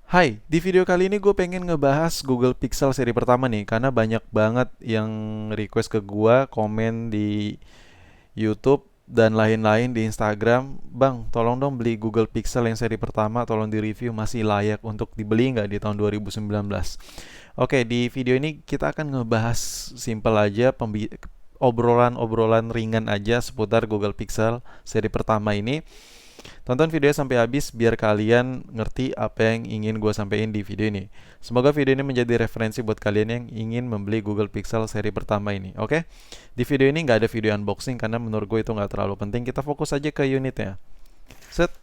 Hai, di video kali ini gue pengen ngebahas Google Pixel seri pertama nih, karena banyak banget yang request ke gue, komen di YouTube dan lain-lain di Instagram. Bang, tolong dong beli Google Pixel yang seri pertama, tolong di review masih layak untuk dibeli nggak di tahun 2019. Oke, di video ini kita akan ngebahas simple aja, obrolan-obrolan ringan aja seputar Google Pixel seri pertama ini. Tonton videonya sampai habis biar kalian ngerti apa yang ingin gue sampaikan di video ini. Semoga video ini menjadi referensi buat kalian yang ingin membeli Google Pixel seri pertama ini. Oke? Di video ini nggak ada video unboxing karena menurut gue itu nggak terlalu penting. Kita fokus aja ke unitnya. Set.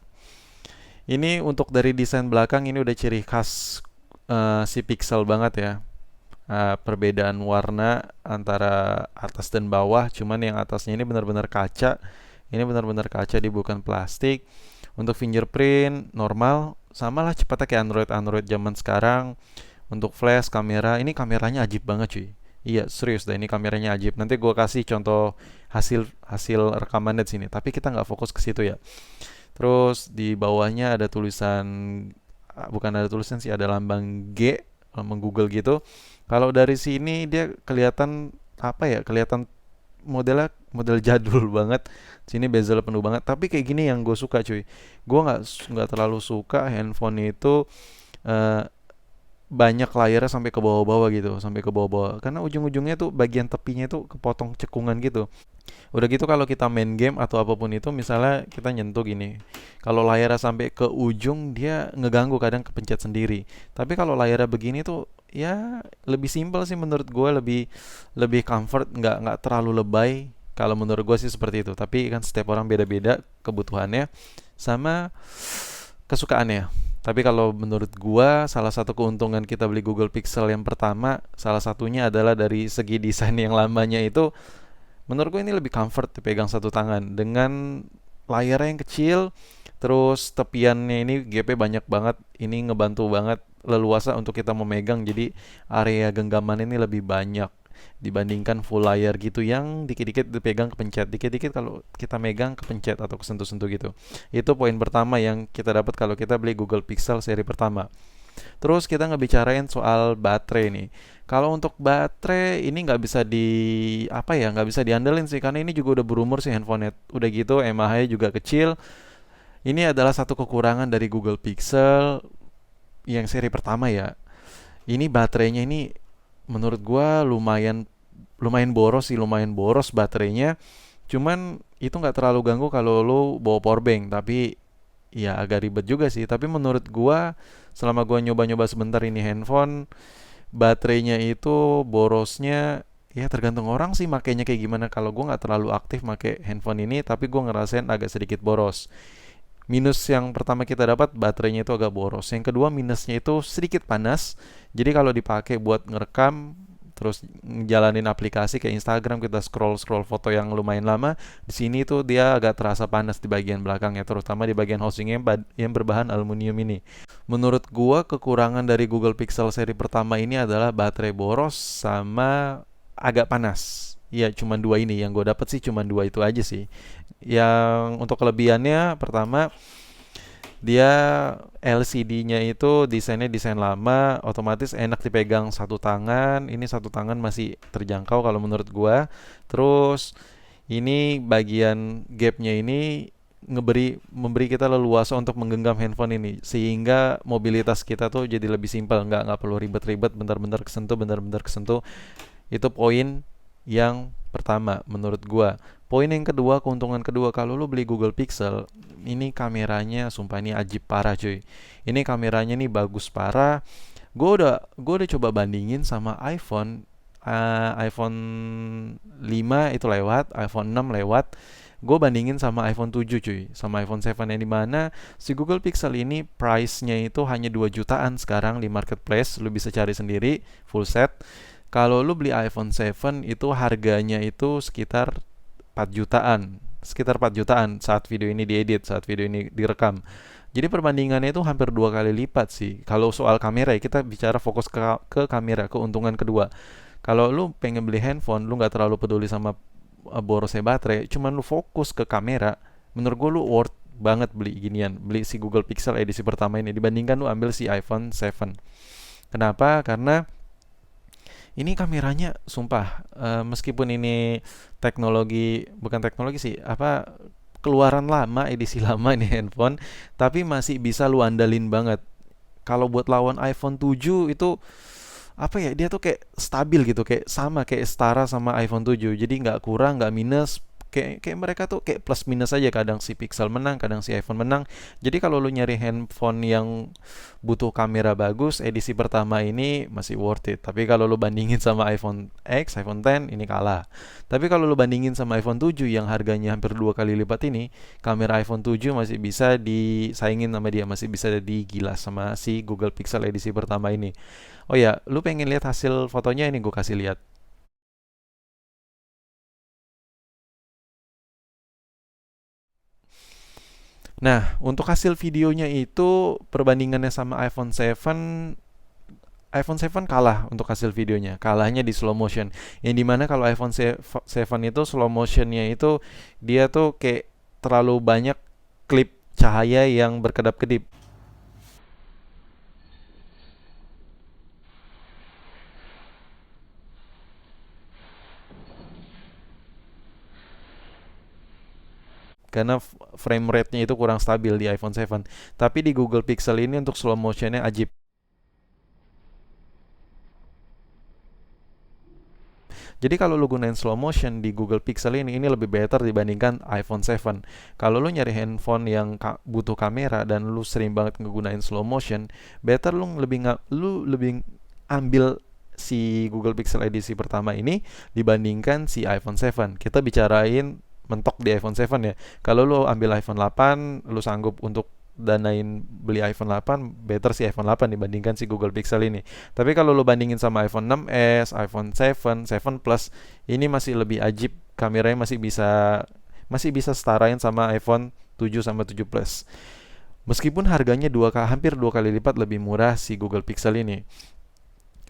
Ini untuk dari desain belakang ini udah ciri khas si Pixel banget ya. Perbedaan warna antara atas dan bawah, cuman yang atasnya ini benar-benar kaca. Ini benar-benar kaca, di bukan plastik. Untuk fingerprint normal, sama lah cepatnya kayak Android zaman sekarang. Untuk flash, kamera, ini kameranya ajib banget cuy. Iya serius dah, ini kameranya ajib. Nanti gue kasih contoh hasil hasil rekamannya di sini. Tapi kita nggak fokus ke situ ya. Terus di bawahnya ada tulisan, bukan ada tulisan sih, ada lambang G, lambang Google gitu. Kalau dari sini dia kelihatan apa ya? Kelihatan modelnya model jadul banget. Sini bezel penuh banget. Tapi kayak gini yang gue suka cuy. Gue nggak terlalu suka handphone itu eh, banyak layarnya sampai ke bawah-bawah gitu, sampai ke bawah-bawah. Karena ujung-ujungnya tuh bagian tepinya tuh kepotong cekungan gitu. Udah gitu kalau kita main game atau apapun itu, misalnya kita nyentuh gini. Kalau layarnya sampai ke ujung dia ngeganggu, kadang kepencet sendiri. Tapi kalau layarnya begini tuh ya lebih simpel sih menurut gue, lebih lebih comfort, nggak terlalu lebay. Kalau menurut gue sih seperti itu. Tapi kan setiap orang beda-beda kebutuhannya sama kesukaannya. Tapi kalau menurut gua, salah satu keuntungan kita beli Google Pixel yang pertama, salah satunya adalah dari segi desain yang lamanya itu. Menurut gue ini lebih comfort dipegang satu tangan dengan layarnya yang kecil, terus tepiannya ini gapnya banyak banget. Ini ngebantu banget leluasa untuk kita memegang, jadi area genggaman ini lebih banyak dibandingkan full layar gitu yang dikit-dikit dipegang kepencet, dikit-dikit kalau kita megang kepencet atau kesentuh-sentuh gitu. Itu poin pertama yang kita dapat kalau kita beli Google Pixel seri pertama. Terus kita ngebicarain soal baterai nih. Kalau untuk baterai ini nggak bisa di apa ya, nggak bisa diandelin sih, karena ini juga udah berumur sih handphone. Udah gitu mAh juga kecil. Ini adalah satu kekurangan dari Google Pixel yang seri pertama ya. Ini baterainya ini menurut gua lumayan lumayan boros sih, lumayan boros baterainya. Cuman itu nggak terlalu ganggu kalau lo bawa power bank, tapi ya agak ribet juga sih. Tapi menurut gua selama gua nyoba-nyoba sebentar ini handphone, baterainya itu borosnya ya tergantung orang sih makainya kayak gimana. Kalau gue nggak terlalu aktif make handphone ini, tapi gue ngerasain agak sedikit boros. Minus yang pertama kita dapat, baterainya itu agak boros. Yang kedua minusnya itu sedikit panas. Jadi kalau dipakai buat ngerekam terus ngejalanin aplikasi kayak Instagram, kita scroll scroll foto yang lumayan lama, di sini tuh dia agak terasa panas di bagian belakangnya, terutama di bagian housingnya yang berbahan aluminium ini. Menurut gua kekurangan dari Google Pixel seri pertama ini adalah baterai boros sama agak panas. Ya cuman dua ini yang gue dapet sih, cuman dua itu aja sih. Yang untuk kelebihannya, pertama dia LCD-nya itu desainnya desain lama, otomatis enak dipegang satu tangan. Ini satu tangan masih terjangkau kalau menurut gua. Terus ini bagian gapnya ini memberi kita leluasa untuk menggenggam handphone ini, sehingga mobilitas kita tuh jadi lebih simpel, nggak perlu ribet-ribet, bentar-bentar kesentuh. Itu poin yang pertama menurut gua. Poin yang kedua, keuntungan kedua kalau lu beli Google Pixel, ini kameranya sumpah ini ajib parah cuy. Ini kameranya nih bagus parah. Gue udah coba bandingin sama iPhone. iPhone 5 itu lewat, iPhone 6 lewat. Gue bandingin sama iPhone 7 cuy, sama iPhone 7, yang dimana si Google Pixel ini price-nya itu hanya 2 jutaan sekarang di marketplace. Lu bisa cari sendiri full set. Kalau lu beli iPhone 7 itu harganya itu sekitar 4 jutaan. Sekitar 4 jutaan saat video ini diedit, saat video ini direkam. Jadi perbandingannya itu hampir dua kali lipat sih. Kalau soal kamera ya, kita bicara fokus ke kamera, keuntungan kedua. Kalau lu pengen beli handphone, lu nggak terlalu peduli sama borosnya baterai, cuman lu fokus ke kamera, menurut gue lu banget beli ginian, beli si Google Pixel edisi pertama ini dibandingkan lu ambil si iPhone 7. Kenapa? Karena ini kameranya sumpah, meskipun ini bukan teknologi sih, apa, keluaran lama, edisi lama ini handphone, tapi masih bisa lu andalin banget. Kalau buat lawan iPhone 7 itu apa ya, dia tuh kayak stabil gitu, kayak sama, kayak setara sama iPhone 7, jadi nggak kurang nggak minus, kayak kayak mereka tuh kayak plus minus aja, kadang si Pixel menang kadang si iPhone menang. Jadi kalau lu nyari handphone yang butuh kamera bagus, edisi pertama ini masih worth it. Tapi kalau lu bandingin sama iPhone X, iPhone X, ini kalah. Tapi kalau lu bandingin sama iPhone 7 yang harganya hampir dua kali lipat ini, kamera iPhone 7 masih bisa disaingin sama dia, masih bisa digilas sama si Google Pixel edisi pertama ini. Oh ya, lu pengen lihat hasil fotonya, ini gue kasih lihat. Nah, untuk hasil videonya itu perbandingannya sama iPhone 7 kalah untuk hasil videonya. Kalahnya di slow motion. Yang dimana kalau iPhone 7 itu slow motionnya itu dia tuh kayak terlalu banyak klip cahaya yang berkedap-kedip. Karena frame rate-nya itu kurang stabil di iPhone 7. Tapi di Google Pixel ini untuk slow motionnya ajib. Jadi kalau lu gunain slow motion di Google Pixel ini lebih better dibandingkan iPhone 7. Kalau lu nyari handphone yang butuh kamera dan lu sering banget ngegunain slow motion, better lu lebih ambil si Google Pixel edisi pertama ini dibandingkan si iPhone 7. Kita bicarain mentok di iPhone 7 ya. Kalau lu ambil iPhone 8, lu sanggup untuk danain beli iPhone 8, better si iPhone 8 dibandingkan si Google Pixel ini. Tapi kalau lo bandingin sama iPhone 6s, iPhone 7, 7 Plus, ini masih lebih ajib, kameranya masih bisa setarain sama iPhone 7 sama 7 Plus. Meskipun harganya hampir dua kali lipat lebih murah si Google Pixel ini.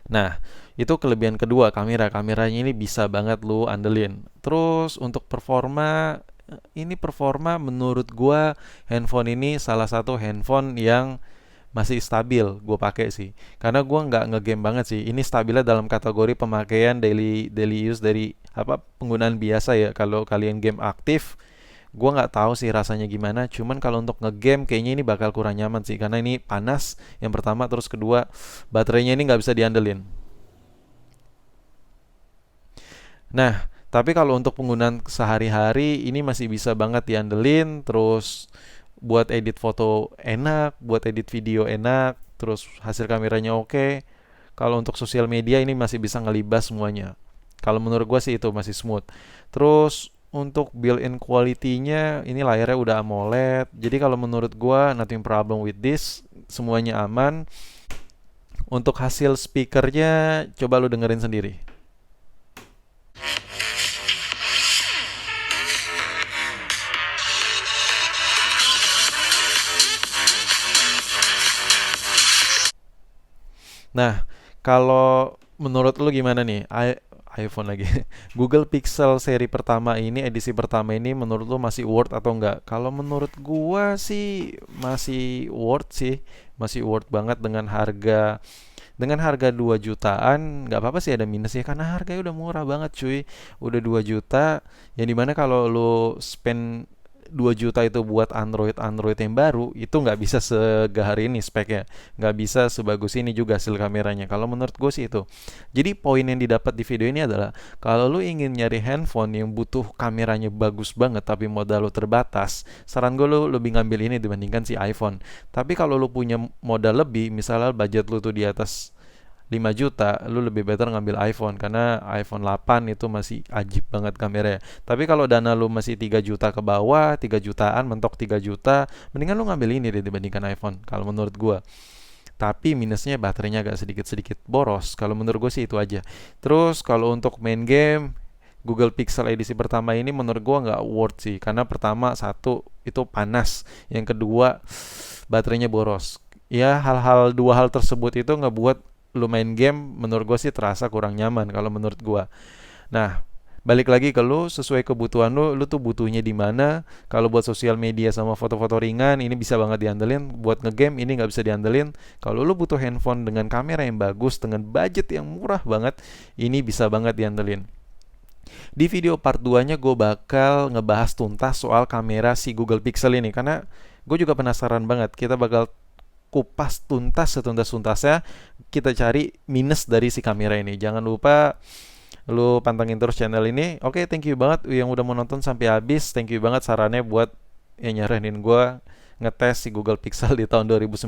Nah, itu kelebihan kedua, kameranya ini bisa banget lu andelin. Terus untuk performa menurut gua handphone ini salah satu handphone yang masih stabil gue pakai sih, karena gue nggak ngegame banget sih. Ini stabilnya dalam kategori pemakaian daily daily use, dari apa, penggunaan biasa ya. Kalau kalian game aktif, gue nggak tahu sih rasanya gimana, cuman kalau untuk ngegame kayaknya ini bakal kurang nyaman sih, karena ini panas yang pertama, terus kedua baterainya ini nggak bisa diandelin. Nah, tapi kalau untuk penggunaan sehari-hari ini masih bisa banget diandelin. Terus buat edit foto enak, buat edit video enak, terus hasil kameranya oke. Kalau untuk sosial media ini masih bisa ngelibas semuanya. Kalau menurut gue sih itu masih smooth. Terus untuk built-in quality-nya ini layarnya udah AMOLED. Jadi kalau menurut gue nothing problem with this, semuanya aman. Untuk hasil speakernya coba lu dengerin sendiri. Nah, kalau menurut lu gimana nih? iPhone lagi. Google Pixel seri pertama ini, edisi pertama ini menurut lu masih worth atau enggak? Kalau menurut gua sih masih worth sih. Masih worth banget dengan harga 2 jutaan. Nggak apa-apa sih ada minus ya, karena harganya udah murah banget cuy. Udah 2 juta, yang dimana kalau lu spend 2 juta itu buat Android yang baru, itu nggak bisa segahar ini speknya, nggak bisa sebagus ini juga hasil kameranya. Kalau menurut gue sih itu. Jadi poin yang didapat di video ini adalah, kalau lu ingin nyari handphone yang butuh kameranya bagus banget tapi modal lu terbatas, saran gue lu lebih ngambil ini dibandingkan si iPhone. Tapi kalau lu punya modal lebih, misalnya budget lu tuh di atas 5 juta, lu lebih better ngambil iPhone, karena iPhone 8 itu masih ajib banget kameranya. Tapi kalau dana lu masih 3 juta ke bawah, 3 jutaan, mentok 3 juta, mendingan lu ngambil ini deh dibandingkan iPhone kalau menurut gua. Tapi minusnya baterainya agak sedikit-sedikit boros. Kalau menurut gue sih itu aja. Terus kalau untuk main game, Google Pixel edisi pertama ini menurut gua nggak worth sih, karena pertama satu itu panas, yang kedua baterainya boros. Ya, dua hal tersebut itu ngebuat lu main game menurut gue sih terasa kurang nyaman kalau menurut gue. Nah, Balik lagi ke lu, sesuai kebutuhan lu tuh butuhnya di mana. Kalau buat sosial media sama foto-foto ringan, ini bisa banget diandelin. Buat ngegame, ini nggak bisa diandelin. Kalau lu butuh handphone dengan kamera yang bagus, dengan budget yang murah banget, ini bisa banget diandelin. Di video part 2-nya gue bakal ngebahas tuntas soal kamera si Google Pixel ini, karena gue juga penasaran banget. Kita bakal kupas tuntas setuntas-tuntasnya, kita cari minus dari si kamera ini. Jangan lupa lu pantengin terus channel ini. Oke, thank you banget yang udah mau nonton sampai habis. Thank you banget sarannya buat yang nyaranin gue ngetes si Google Pixel di tahun 2019.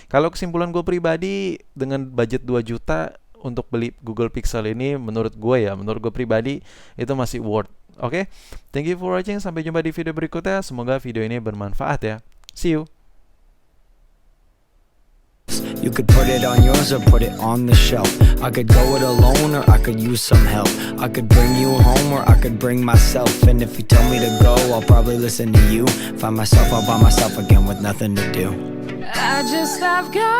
Kalau kesimpulan gue pribadi, dengan budget 2 juta untuk beli Google Pixel ini, menurut gue pribadi itu masih worth. Oke, thank you for watching. Sampai jumpa di video berikutnya. Semoga video ini bermanfaat ya. See you. You could put it on yours or put it on the shelf. I could go it alone or I could use some help. I could bring you home or I could bring myself. And if you tell me to go, I'll probably listen to you. Find myself all by myself again with nothing to do. I've got